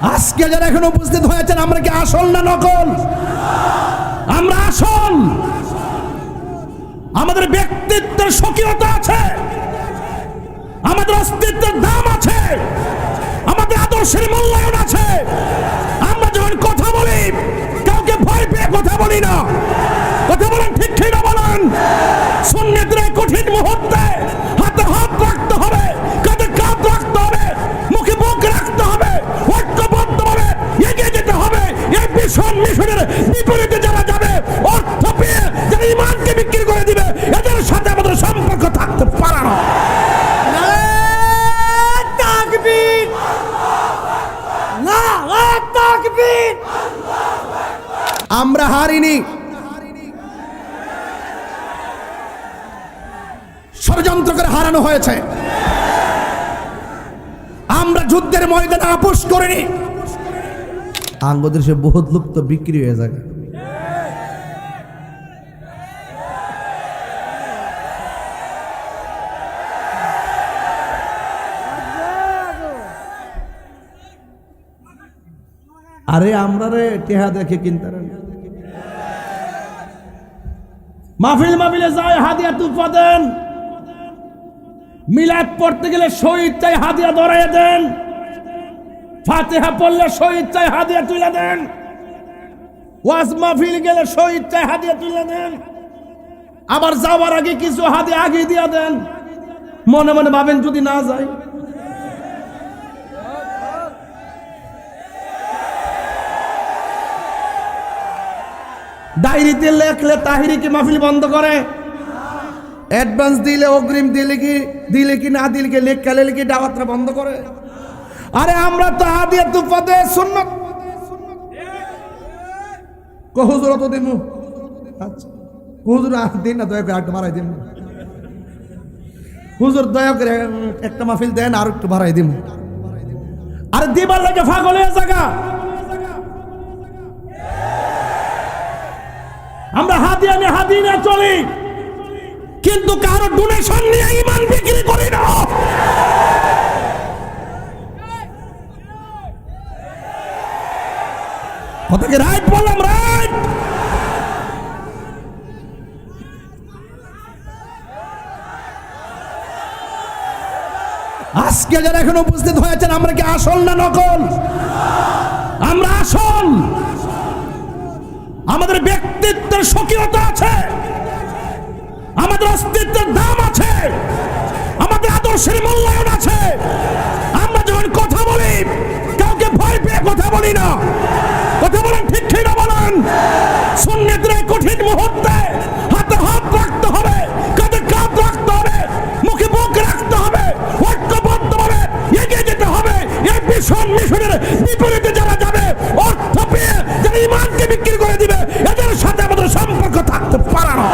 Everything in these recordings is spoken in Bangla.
আজকে যারা এখন উপস্থিত হয়েছেন, আমরা কি আসল না নকল? আমরা আসল। আমাদের ব্যক্তিত্বের স্বকীয়তা আছে, আমাদের অস্তিত্বের দাম আছে, আমাদের আদর্শের মূল্যায়ন আছে। আমরা যখন কথা বলি, কাউকে ভয় পেয়ে কথা বলি না। কথা বলেন ঠিক ঠিক না বলেন? সুন্নতের কঠিন মুহূর্তে হাতে হাত রাখতে হবে, কাঁধে কাঁধ রাখতে হবে, মুখে মুখ রাখতে হবে, ঐক্যবদ্ধভাবে এগিয়ে যেতে হবে। এই ভীষণ মিশনের বিপরীতে যারা যাবে, অর্থ পেয়ে যারা ইমানকে বিক্রি করে দিবে, এদের সাথে আমাদের সম্পর্ক থাকতে পারে না। আমরা হারিনি, ষড়যন্ত্র করে হারানো হয়েছে। আমরা যুদ্ধের ময়দানে আপোষ করিনি। আঙ্গদের সে বহুত লোক তো বিক্রি হয়ে যায়। আরে আমরা রে টেহা দেখে কিনতে মাহফিল মাহফিলে যায়, হাদিয়া তুফা দেন। মিলাদ পড়তে গেলে শহীদ চাই, হাদিয়া ধরাইয়া দেন। ফাতিহা পড়লে শহীদ চাই, হাদিয়া তুলে দেন। ওয়াজ মাহফিল গেলে শহীদ চাই, হাদিয়া তুলে দেন। আবার যাওয়ার আগে কিছু হাদিয়া আগে দিয়া দেন। মনে মনে ভাবেন যদি না যায়। ডায়েরিতে লেখলে তাহিরি কি মাহফিল বন্ধ করে? অ্যাডভান্স দিলে, অগ্রিম দিলে কি না দিলে কি, লেখালে কি দাওয়াতটা বন্ধ করে? আরে আমরা তো হাদিয়া তুফা দে সুন্নাত কো হুজুর তো দিমু। আচ্ছা হুজুর দিন না, দয়া করে একটু বাড়াই দিন। হুজুর দয়া করে একটা মাহফিল দেন, আর একটু বাড়াই দিমু। আরে দিবার লাগে পাগল হয়ে জায়গা। আমরা হাদিয়া নিয়ে চলি, কিন্তু কারো ডোনেশন নিয়ে ঈমান বিক্রি করি না। কথা কি রাইট বললাম? রাইট। আজকে যারা এখন উপস্থিত হয়েছেন, আমরা কি আসল না নকল? আমরা আসল। আমাদের ব্যক্তিত্বের স্বকীয়তা আছে, আমাদের অস্তিত্বের দাম আছে, আমাদের আদর্শের মূল্যায়ন আছে। আমরা যখন কথা বলি, কাউকে ভয় পেয়ে কথা বলি না। কথা বলেন ঠিক ঠিক না বলেন? সুন্নতের কঠিন মুহূর্তে হাতে হাত রাখতে হবে, কাঁধে কাঁধ রাখতে হবে, মুখে মুখ রাখতে হবে, ঐক্যবদ্ধভাবে এগিয়ে যেতে হবে। এই ভীষণ মিশনের বিপরীতে যারা যাবে, অর্থ পেয়ে যারা ইমানকে বিক্রি করে দিবে, এদের সাথে আমাদের সম্পর্ক থাকতে পারে না।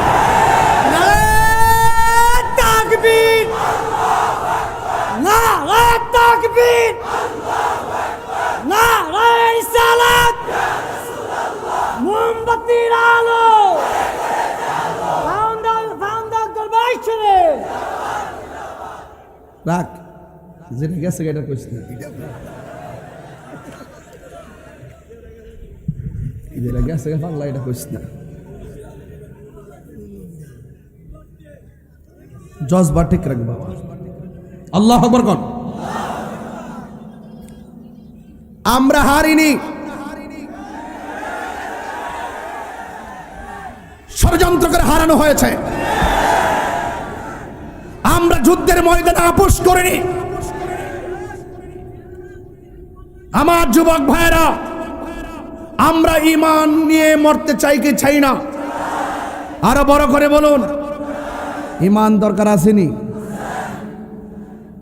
মোমবাতির আলো রাখ, যেটা গেছে এটা কইস না। যেটা গেছে পাল্লা এটা কইস না। জজবা ঠিক রাখবা। আল্লাহু আকবার কোন। আমরা হারিনি, ষড়যন্ত্র করে হারানো হয়েছে। আমরা যুদ্ধের ময়দানে আপোষ করিনি। আমার যুবক ভাইরা, আমরা ঈমান নিয়ে মরতে চাই কি চাই না? আরো বড় করে বলুন, ঈমান দরকার আসেনি?